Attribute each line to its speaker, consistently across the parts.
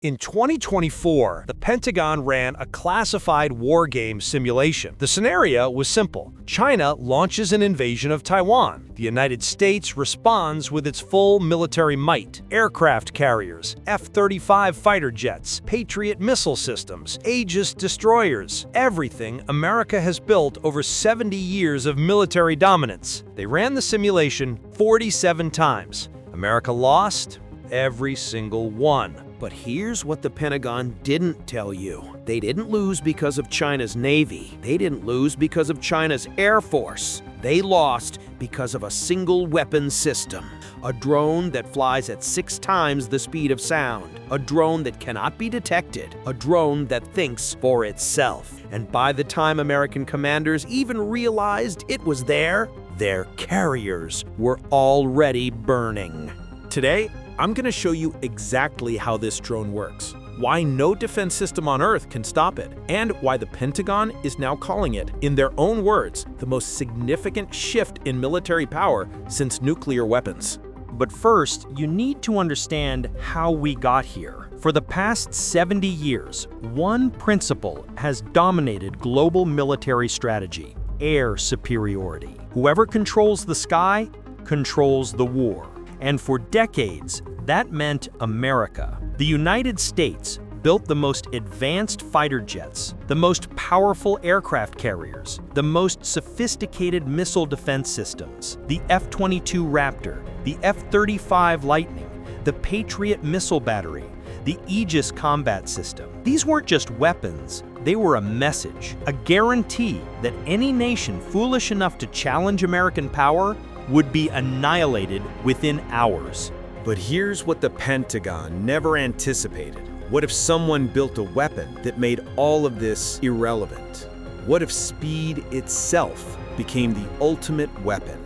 Speaker 1: In 2024, the Pentagon ran a classified war game simulation. The scenario was simple. China launches an invasion of Taiwan. The United States responds with its full military might. Aircraft carriers, F-35 fighter jets, Patriot missile systems, Aegis destroyers, everything America has built over 70 years of military dominance. They ran the simulation 47 times. America lost every single one.
Speaker 2: But here's what the Pentagon didn't tell you. They didn't lose because of China's Navy. They didn't lose because of China's Air Force. They lost because of a single weapon system. A drone that flies at 6 times the speed of sound. A drone that cannot be detected. A drone that thinks for itself. And by the time American commanders even realized it was there, their carriers were already burning.
Speaker 3: Today, I'm going to show you exactly how this drone works, why no defense system on Earth can stop it, and why the Pentagon is now calling it, in their own words, the most significant shift in military power since nuclear weapons.
Speaker 4: But first, you need to understand how we got here. For the past 70 years, one principle has dominated global military strategy: air superiority. Whoever controls the sky controls the war. And for decades, that meant America. The United States built the most advanced fighter jets, the most powerful aircraft carriers, the most sophisticated missile defense systems, the F-22 Raptor, the F-35 Lightning, the Patriot missile battery, the Aegis combat system. These weren't just weapons, they were a message, a guarantee that any nation foolish enough to challenge American power would be annihilated within hours.
Speaker 5: But here's what the Pentagon never anticipated. What if someone built a weapon that made all of this irrelevant? What if speed itself became the ultimate weapon?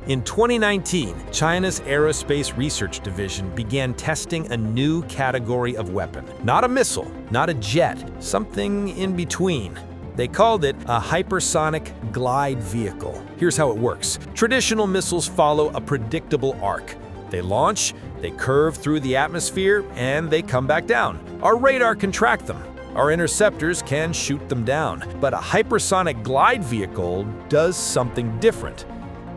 Speaker 1: In 2019, China's Aerospace Research Division began testing a new category of weapon. Not a missile, not a jet, something in between. They called it a hypersonic glide vehicle. Here's how it works. Traditional missiles follow a predictable arc. They launch, they curve through the atmosphere, and they come back down. Our radar can track them. Our interceptors can shoot them down. But a hypersonic glide vehicle does something different.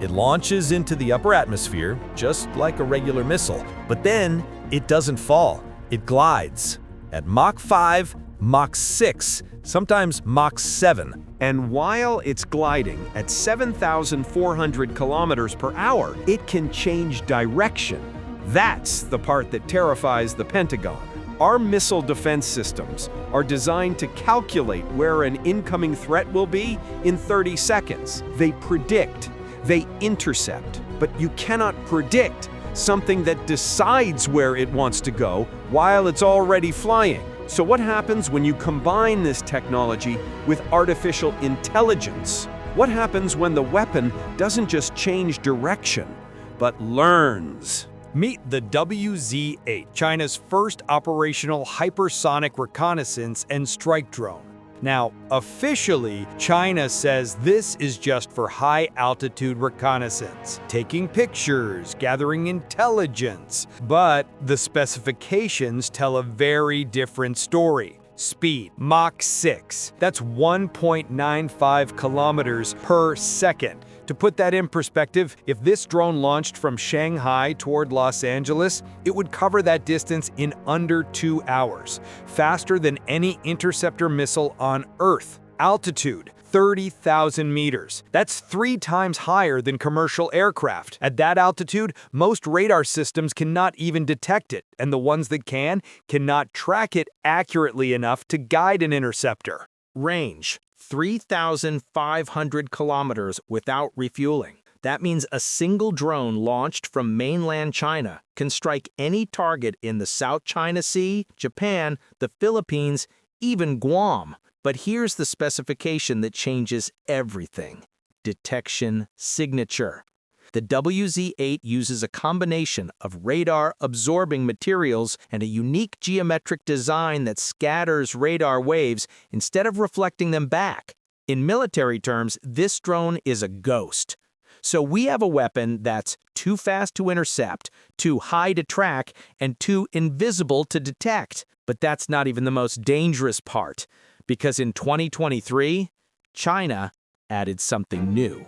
Speaker 1: It launches into the upper atmosphere, just like a regular missile. But then, it doesn't fall. It glides. At Mach 5, Mach 6, sometimes Mach 7.
Speaker 6: And while it's gliding at 7,400 kilometers per hour, it can change direction. That's the part that terrifies the Pentagon. Our missile defense systems are designed to calculate where an incoming threat will be in 30 seconds. They predict, they intercept, but you cannot predict something that decides where it wants to go while it's already flying. So what happens when you combine this technology with artificial intelligence? What happens when the weapon doesn't just change direction, but learns?
Speaker 1: Meet the WZ-8, China's first operational hypersonic reconnaissance and strike drone. Now, officially, China says this is just for high-altitude reconnaissance, taking pictures, gathering intelligence. But the specifications tell a very different story. Speed, Mach 6. That's 1.95 kilometers per second. To put that in perspective, if this drone launched from Shanghai toward Los Angeles, it would cover that distance in under 2 hours, faster than any interceptor missile on Earth. Altitude, 30,000 meters. That's 3 times higher than commercial aircraft. At that altitude, most radar systems cannot even detect it, and the ones that can cannot track it accurately enough to guide an interceptor.
Speaker 4: Range: 3,500 kilometers without refueling. That means a single drone launched from mainland China can strike any target in the South China Sea, Japan, the Philippines, even Guam. But here's the specification that changes everything: detection signature. The WZ-8 uses a combination of radar-absorbing materials and a unique geometric design that scatters radar waves instead of reflecting them back. In military terms, this drone is a ghost. So we have a weapon that's too fast to intercept, too high to track, and too invisible to detect.
Speaker 3: But that's not even the most dangerous part, because in 2023, China added something new.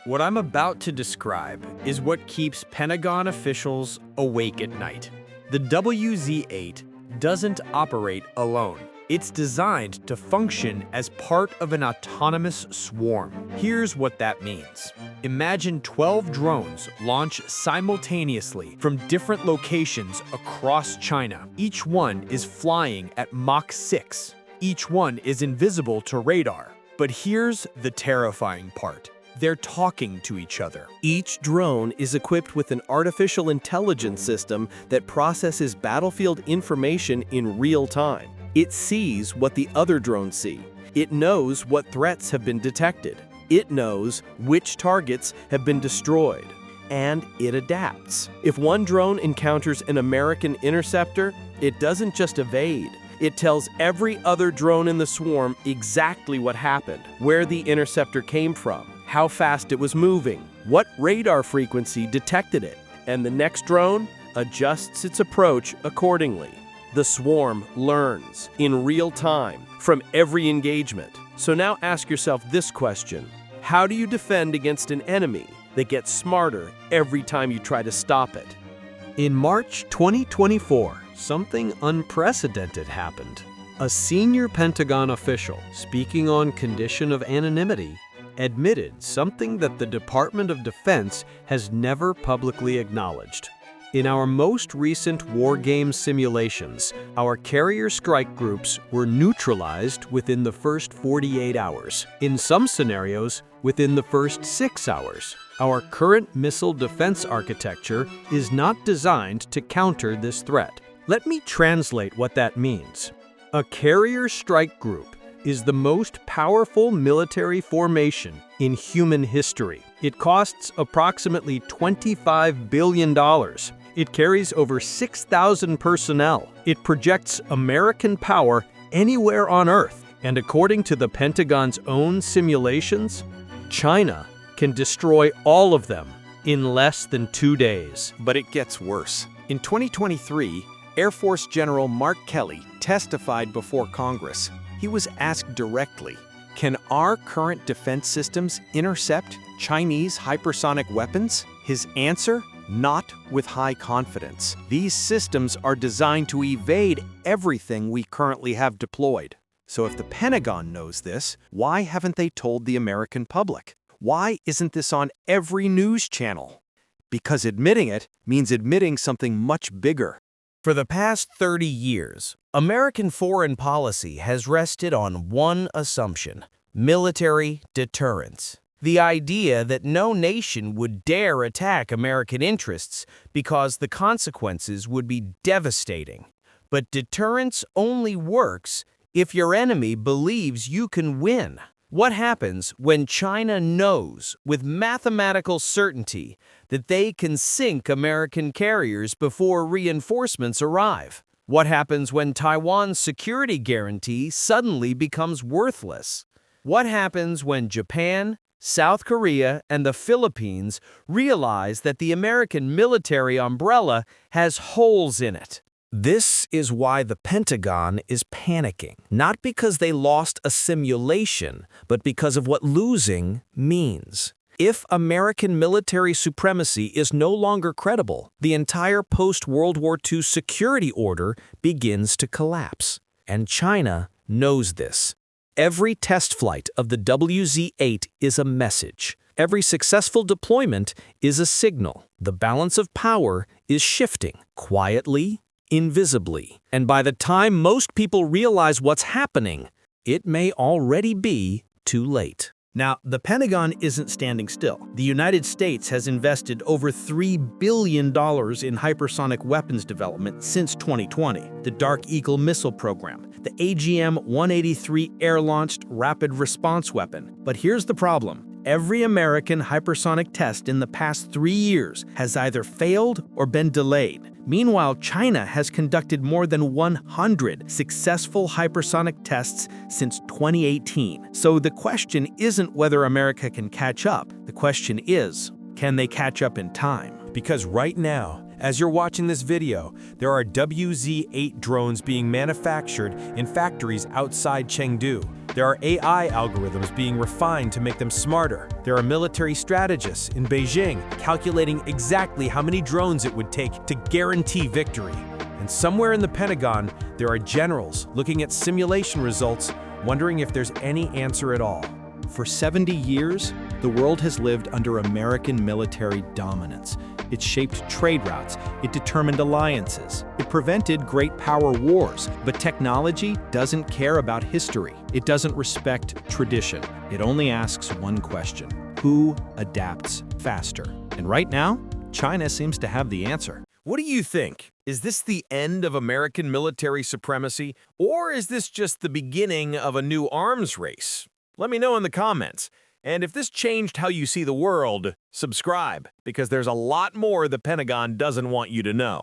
Speaker 4: What I'm about to describe is what keeps Pentagon officials awake at night. The WZ-8 doesn't operate alone. It's designed to function as part of an autonomous swarm. Here's what that means. Imagine 12 drones launch simultaneously from different locations across China. Each one is flying at Mach 6. Each one is invisible to radar. But here's the terrifying part. They're talking to each other.
Speaker 2: Each drone is equipped with an artificial intelligence system that processes battlefield information in real time. It sees what the other drones see. It knows what threats have been detected. It knows which targets have been destroyed. And it adapts. If one drone encounters an American interceptor, it doesn't just evade. It tells every other drone in the swarm exactly what happened, where the interceptor came from, how fast it was moving, what radar frequency detected it, and the next drone adjusts its approach accordingly. The swarm learns in real time from every engagement. So now ask yourself this question: how do you defend against an enemy that gets smarter every time you try to stop it?
Speaker 4: In March 2024, something unprecedented happened. A senior Pentagon official, speaking on condition of anonymity, admitted something that the Department of Defense has never publicly acknowledged. In our most recent war game simulations, our carrier strike groups were neutralized within the first 48 hours. In some scenarios, within the first 6 hours. Our current missile defense architecture is not designed to counter this threat. Let me translate what that means. A carrier strike group is the most powerful military formation in human history. It costs approximately $25 billion. It carries over 6,000 personnel. It projects American power anywhere on Earth. And according to the Pentagon's own simulations, China can destroy all of them in less than 2 days.
Speaker 1: But it gets worse. In 2023, Air Force General Mark Kelly testified before Congress. He was asked directly, can our current defense systems intercept Chinese hypersonic weapons? His answer? Not with high confidence. These systems are designed to evade everything we currently have deployed. So if the Pentagon knows this, why haven't they told the American public? Why isn't this on every news channel? Because admitting it means admitting something much bigger.
Speaker 2: For the past 30 years, American foreign policy has rested on one assumption: military deterrence. The idea that no nation would dare attack American interests because the consequences would be devastating. But deterrence only works if your enemy believes you can win. What happens when China knows with mathematical certainty that they can sink American carriers before reinforcements arrive? What happens when Taiwan's security guarantee suddenly becomes worthless? What happens when Japan, South Korea, and the Philippines realize that the American military umbrella has holes in it? This is why the Pentagon is panicking, not because they lost a simulation, but because of what losing means. If American military supremacy is no longer credible, the entire post-World War II security order begins to collapse. And China knows this. Every test flight of the WZ-8 is a message. Every successful deployment is a signal. The balance of power is shifting, quietly, invisibly. And by the time most people realize what's happening, it may already be too late.
Speaker 4: Now, the Pentagon isn't standing still. The United States has invested over $3 billion in hypersonic weapons development since 2020. The Dark Eagle missile program, the AGM-183 air-launched rapid response weapon. But here's the problem. Every American hypersonic test in the past 3 years has either failed or been delayed. Meanwhile, China has conducted more than 100 successful hypersonic tests since 2018. So the question isn't whether America can catch up. The question is, can they catch up in time?
Speaker 3: Because right now, As you're watching this video, there are WZ-8 drones being manufactured in factories outside Chengdu. There are AI algorithms being refined to make them smarter. There are military strategists in Beijing calculating exactly how many drones it would take to guarantee victory. And somewhere in the Pentagon, there are generals looking at simulation results, wondering if there's any answer at all.
Speaker 4: For 70 years, the world has lived under American military dominance. It shaped trade routes, it determined alliances, it prevented great power wars. But technology doesn't care about history. It doesn't respect tradition. It only asks one question: who adapts faster? And right now, China seems to have the answer.
Speaker 3: What do you think? Is this the end of American military supremacy, or is this just the beginning of a new arms race? Let me know in the comments. And if this changed how you see the world, subscribe, because there's a lot more the Pentagon doesn't want you to know.